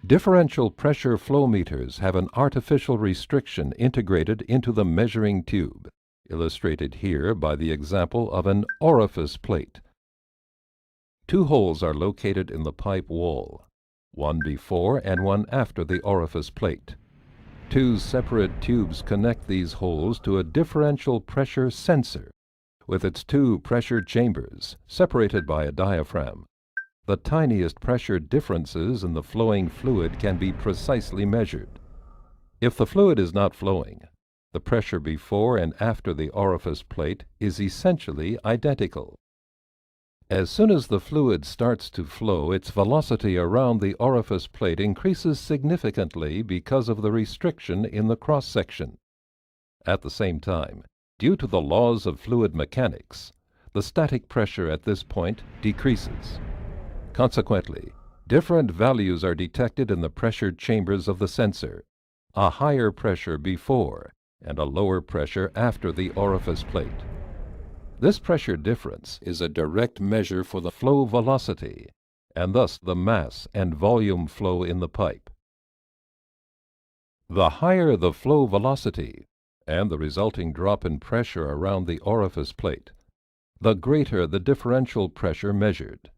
Differential pressure flow meters have an artificial restriction integrated into the measuring tube, illustrated here by the example of an orifice plate. Two holes are located in the pipe wall, one before and one after the orifice plate. Two separate tubes connect these holes to a differential pressure sensor with its two pressure chambers separated by a diaphragm. The tiniest pressure differences in the flowing fluid can be precisely measured. If the fluid is not flowing, the pressure before and after the orifice plate is essentially identical. As soon as the fluid starts to flow, its velocity around the orifice plate increases significantly because of the restriction in the cross-section. At the same time, due to the laws of fluid mechanics, the static pressure at this point decreases. Consequently, different values are detected in the pressure chambers of the sensor, a higher pressure before and a lower pressure after the orifice plate. This pressure difference is a direct measure for the flow velocity, and thus the mass and volume flow in the pipe. The higher the flow velocity, and the resulting drop in pressure around the orifice plate, the greater the differential pressure measured.